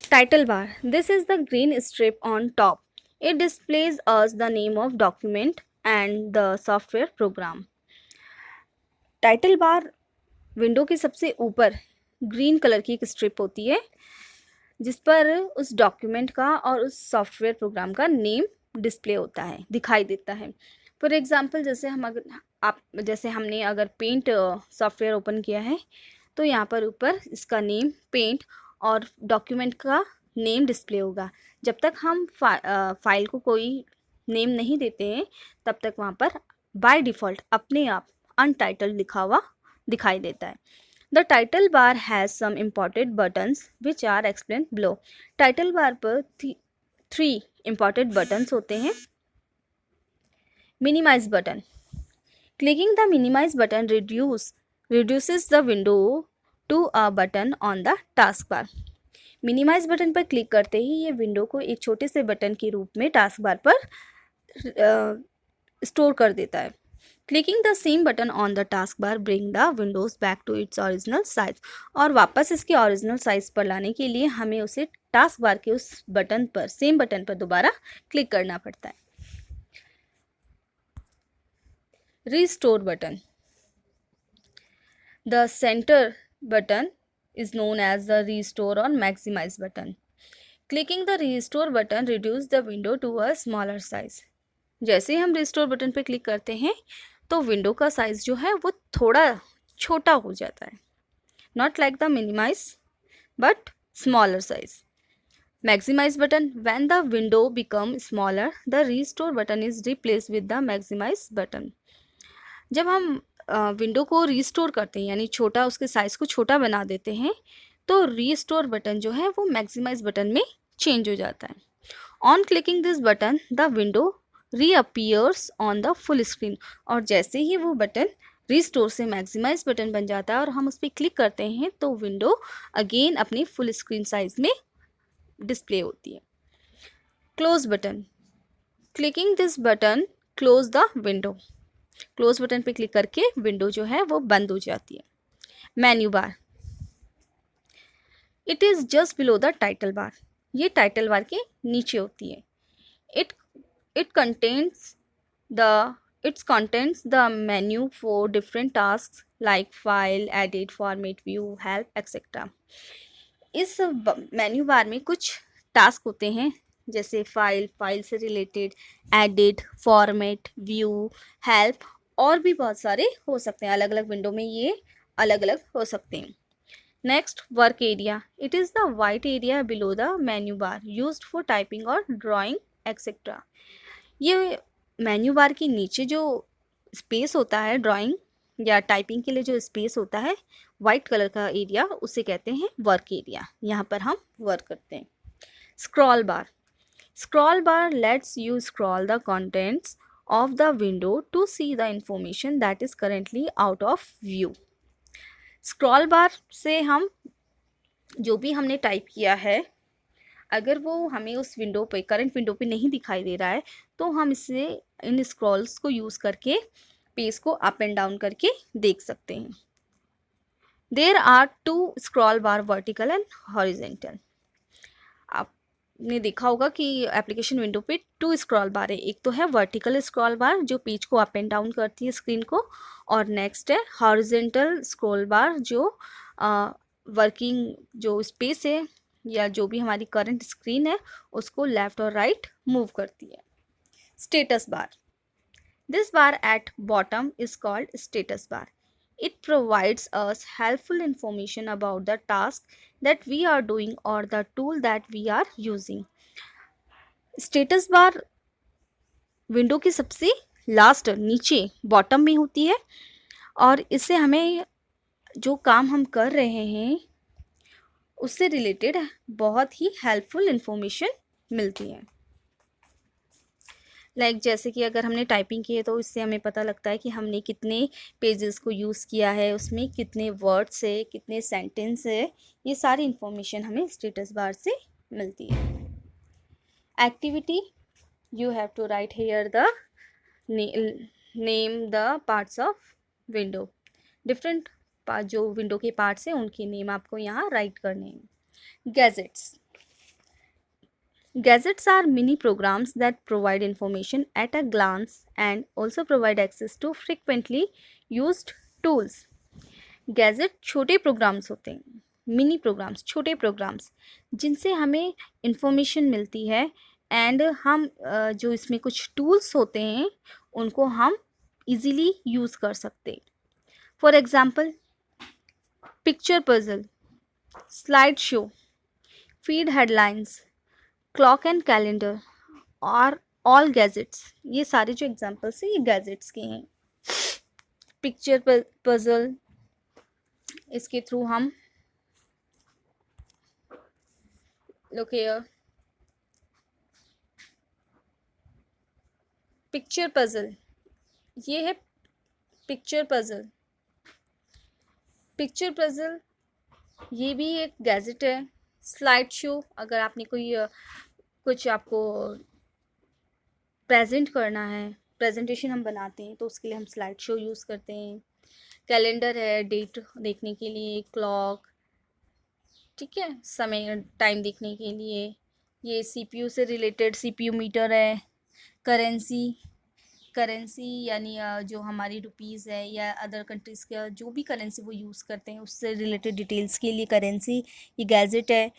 Title bar. This is the green strip on top. It displays us the name of document and the software program. Title bar window के सबसे ऊपर green colour की एक strip होती है जिस पर उस डॉक्यूमेंट का और उस सॉफ्टवेयर प्रोग्राम का नेम डिस्प्ले होता है, दिखाई देता है। फॉर एग्जांपल जैसे हमने अगर पेंट सॉफ्टवेयर ओपन किया है तो यहाँ पर ऊपर इसका नेम पेंट और डॉक्यूमेंट का नेम डिस्प्ले होगा। जब तक हम फाइल को कोई नेम नहीं देते हैं तब तक वहाँ पर बाय डिफ़ॉल्ट अपने आप अनटाइटल्ड लिखा हुआ दिखाई देता है। The title bar has some important buttons which are explain below. Title bar पर 3 इम्पॉर्टेंट बटन्स होते हैं। Minimize button. Clicking the minimize button reduces the window to a button on the taskbar। Minimize button पर click करते ही ये window को एक छोटे से बटन के रूप में टास्क बार पर स्टोर कर देता है। Clicking the same button on the task bar bring the windows back to its original size. और वापस इसके ओरिजिनल साइज पर लाने के लिए हमें उसे टास्क बार के उस बटन पर, सेम बटन पर दोबारा क्लिक करना पड़ता है। Restore button. The centre button is known as the restore or maximize button। Clicking the restore button reduce the window to a smaller size। जैसे ही हम restore button पे क्लिक करते हैं तो विंडो का साइज जो है वो थोड़ा छोटा हो जाता है। Not like the minimize but smaller size। Maximize button। When the window becomes smaller the restore button is replaced with the maximize button। जब हम विंडो को रीस्टोर करते हैं यानी छोटा, उसके साइज़ को छोटा बना देते हैं तो रीस्टोर बटन जो है वो मैक्सिमाइज बटन में चेंज हो जाता है। On clicking this button the window reappears on the full screen. और जैसे ही वो बटन रीस्टोर से मैक्सिमाइज बटन बन जाता है और हम उस पर क्लिक करते हैं तो विंडो अगेन अपनी फुल स्क्रीन साइज में डिस्प्ले होती है। Close button. Clicking this button close the window. Close button पे क्लिक करके विंडो जो है वो बंद हो जाती है। Menu bar. It is just below the title बार। ये टाइटल बार के नीचे होती है। It it contains the it's contents the menu for different task like file, edit, format, view, help etcetera. इस मेन्यू बार में कुछ टास्क होते हैं जैसे फाइल से related, edit, format, view, help और भी बहुत सारे हो सकते हैं। अलग अलग विंडो में ये अलग अलग हो सकते हैं। Next, work area. It is the white area below the menu bar used for typing और ड्राइंग एक्सेट्रा। ये मेन्यू बार के नीचे जो स्पेस होता है ड्राइंग या टाइपिंग के लिए जो स्पेस होता है, वाइट कलर का एरिया, उसे कहते हैं वर्क एरिया। यहाँ पर हम वर्क करते हैं। Scroll bar. Scroll bar lets you scroll the contents of the window to see the information that is currently out of view। Scroll bar से हम जो भी हमने टाइप किया है अगर वो हमें उस विंडो पे, करंट विंडो पे नहीं दिखाई दे रहा है तो हम इसे, इन स्क्रॉल्स को यूज़ करके पेज को अप एंड डाउन करके देख सकते हैं। There are 2 scroll bar, vertical and horizontal। आपने देखा होगा कि एप्लीकेशन विंडो पे 2 स्क्रॉल बार है। एक तो है वर्टिकल स्क्रॉल बार जो पेज को अप एंड डाउन करती है स्क्रीन को, और नेक्स्ट है हॉरिजेंटल स्क्रॉल बार जो वर्किंग जो स्पेस है या जो भी हमारी करंट स्क्रीन है उसको लेफ़्ट और राइट मूव करती है। Status bar. This bar at bottom is called status bar. It provides us helpful information about the task that we are doing or the tool that we are using। Status bar window की सबसे last नीचे bottom में होती है और इससे हमें जो काम हम कर रहे हैं उससे रिलेटेड बहुत ही हेल्पफुल इंफॉर्मेशन मिलती है। जैसे कि अगर हमने टाइपिंग की है तो इससे हमें पता लगता है कि हमने कितने पेजेस को यूज़ किया है, उसमें कितने वर्ड्स है, कितने सेंटेंस है, ये सारी इन्फॉर्मेशन हमें स्टेटस बार से मिलती है। Activity. You have to right here the name the parts of window. Different जो विंडो के पार्ट्स हैं उनके नेम आपको यहाँ राइट करने हैं। Gadgets. Gadgets are mini programs that provide information at a glance and also provide access to frequently used tools. Gadget छोटे programmes होते हैं, मिनी प्रोग्राम्स, छोटे प्रोग्राम्स जिनसे हमें इंफॉर्मेशन मिलती है एंड हम जो इसमें कुछ टूल्स होते हैं उनको हम इजीली यूज़ कर सकते. For example, picture puzzle, slide show, feed headlines, clock and calendar और ऑल गैजेट्स. ये सारे जो एग्जांपल्स हैं ये गैजेट्स के हैं. पिक्चर पजल, इसके थ्रू हम लुक हियर, पिक्चर पजल, ये है पिक्चर पजल. पिक्चर पजल ये भी एक गैजेट है. स्लाइड शो, अगर आपने कोई कुछ आपको प्रेजेंट करना है, प्रेजेंटेशन हम बनाते हैं तो उसके लिए हम स्लाइड शो यूज़ करते हैं. कैलेंडर है, डेट देखने के लिए. क्लॉक, ठीक है, समय टाइम देखने के लिए. ये सीपीयू से रिलेटेड सीपीयू मीटर है. करेंसी यानी जो हमारी रुपीज़ है या अदर कंट्रीज़ का जो भी करेंसी वो यूज़ करते हैं उससे रिलेटेड डिटेल्स के लिए करेंसी, ये गैजेट है.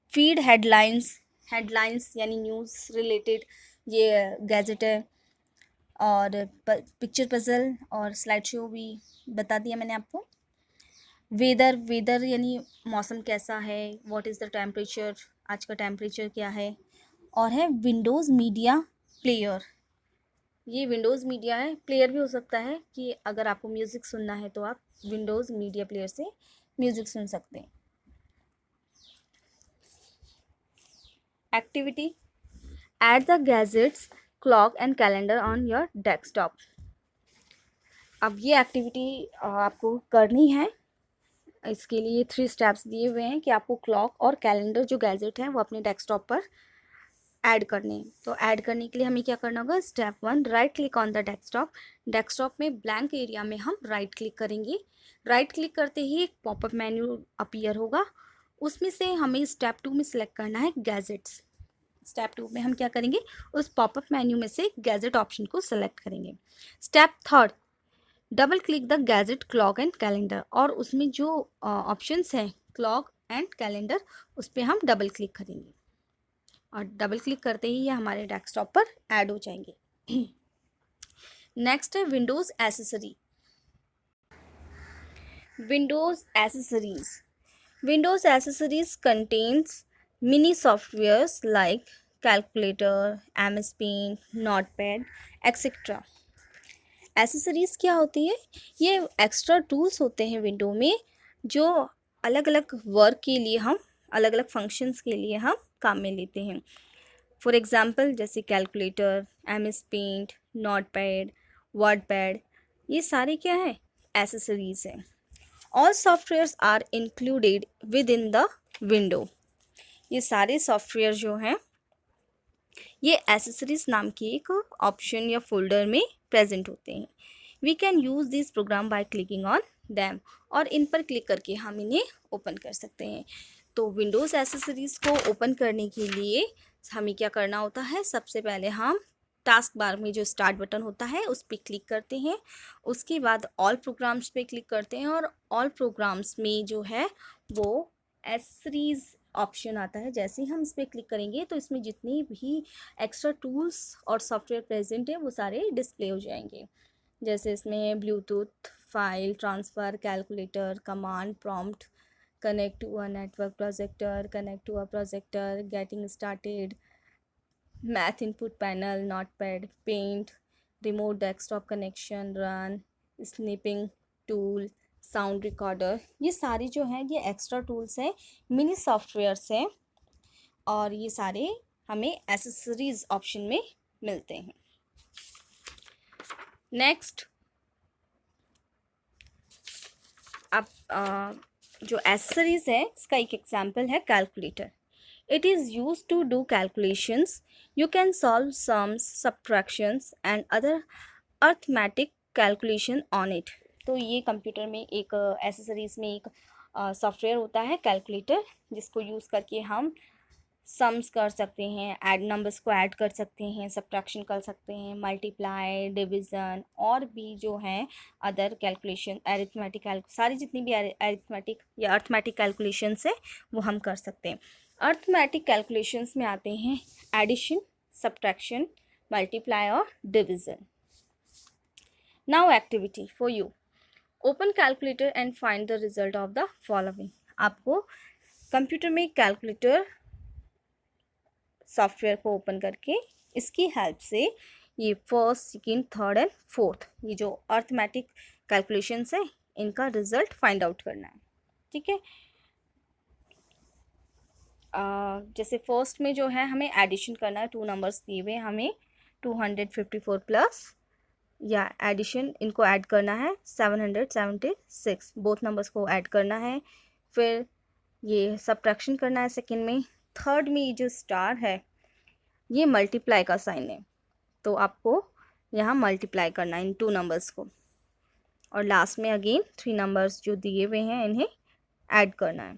फीड हेडलाइंस यानी न्यूज़ रिलेटेड, ये गैजेट है. और पिक्चर पजल और स्लाइड शो भी बता दिया मैंने आपको. वेदर यानी मौसम कैसा है, व्हाट इज़ द टेम्परेचर, आज का टेम्परेचर क्या है. और है विंडोज़ मीडिया प्लेयर. ये विंडोज़ मीडिया है, प्लेयर भी हो सकता है कि अगर आपको म्यूज़िक सुनना है तो आप विंडोज़ मीडिया प्लेयर से म्यूज़िक सुन सकते हैं. Activity, add the gadgets, clock and calendar on your desktop. अब ये एक्टिविटी आपको करनी है. इसके लिए 3 स्टेप्स दिए हुए हैं कि आपको क्लॉक और कैलेंडर जो गैजेट है वो अपने डेस्कटॉप पर ऐड करने हैं. तो ऐड करने के लिए हमें क्या करना होगा. Step 1, right click on the desktop. Desktop में ब्लैंक एरिया में हम राइट क्लिक करेंगे. राइट क्लिक करते ही एक पॉपअप मेन्यू अपीयर होगा. उसमें से हमें स्टेप 2 में सिलेक्ट करना है गैजेट्स. स्टेप 2 में हम क्या करेंगे, उस पॉपअप मेन्यू में से गैजेट ऑप्शन को सिलेक्ट करेंगे. Step 3, double click the gadget, clock and calendar. और उसमें जो ऑप्शंस हैं क्लॉक एंड कैलेंडर उस पर हम डबल क्लिक करेंगे और डबल क्लिक करते ही ये हमारे डेस्कटॉप पर ऐड हो जाएंगे. नेक्स्ट है Windows accessory. Windows accessories. Windows accessories contains mini softwares like calculator, MS Paint, notepad etcetera. Accessories क्या होती है, ये एक्स्ट्रा टूल्स होते हैं विंडो में जो अलग अलग वर्क के लिए हम, अलग अलग फंक्शंस के लिए हम काम में लेते हैं. फॉर एग्ज़ाम्पल जैसे calculator, MS Paint, Notepad, WordPad, ये सारे क्या है, एसेसरीज़ हैं. All softwares are included with in the window. ये सारे सॉफ्टवेयर जो हैं ये एसेसरीज नाम के एक ऑप्शन या फोल्डर में प्रेजेंट होते हैं. We can use this program by clicking on them. और इन पर क्लिक करके हम इन्हें ओपन कर सकते हैं. तो विंडोज़ एसेसरीज़ को ओपन करने के लिए हमें क्या करना होता है, सबसे पहले हम टास्क बार में जो स्टार्ट बटन होता है उस पर क्लिक करते हैं. उसके बाद ऑल प्रोग्राम्स पे क्लिक करते हैं और ऑल प्रोग्राम्स में जो है वो एसेसरीज़ ऑप्शन आता है. जैसे ही हम इस पर क्लिक करेंगे तो इसमें जितनी भी एक्स्ट्रा टूल्स और सॉफ्टवेयर प्रेजेंट है वो सारे डिस्प्ले हो जाएंगे. जैसे इसमें Bluetooth, file transfer, calculator, command prompt, connect to a network projector, connect to a projector, getting started, math input panel, notepad, paint, remote desktop connection, run, snipping tool, sound recorder. ये सारी जो हैं ये extra tools हैं, mini softwares हैं और ये सारे हमें एसेसरीज ऑप्शन में मिलते हैं. नेक्स्ट, अब जो एसेसरीज है इसका एक एग्जांपल है calculator. It is use to do calculations. You can solve sums, subtractions and other arithmetic calculation on it. तो ये कंप्यूटर में एक एसेसरीज में एक सॉफ्टवेयर होता है कैलकुलेटर, जिसको यूज़ करके हम सम्स कर सकते हैं, ऐड नंबर्स को ऐड कर सकते हैं, सब्ट्रैक्शन कर सकते हैं, मल्टीप्लाई, डिवीज़न और भी जो हैं अदर कैलकुलेशन, अरिथमेटिक सारी जितनी भी अरिथमेटिक या अर्थमेटिक कैलकुलेशंस है वो हम कर सकते हैं। अर्थमेटिक कैलकुलेशंस में आते हैं एडिशन, सब्ट्रैक्शन, मल्टीप्लाई और division. Now activity for you, open calculator and find the result of the following. आपको कंप्यूटर में कैलकुलेटर सॉफ्टवेयर को ओपन करके इसकी हेल्प से ये first, second, third and fourth ये जो अर्थमेटिक कैलकुलेशंस है इनका रिजल्ट फाइंड आउट करना है। ठीक है, जैसे फर्स्ट में जो है हमें एडिशन करना है, 2 नंबर्स दिए हुए हमें 254 प्लस या एडिशन इनको ऐड करना है 776, बोथ नंबर्स को ऐड करना है। फिर ये सब्ट्रैक्शन करना है सेकंड में। थर्ड में ये जो स्टार है ये मल्टीप्लाई का साइन है, तो आपको यहाँ मल्टीप्लाई करना है इन 2 नंबर्स को। और लास्ट में अगेन 3 नंबर्स जो दिए हुए हैं इन्हें ऐड करना है।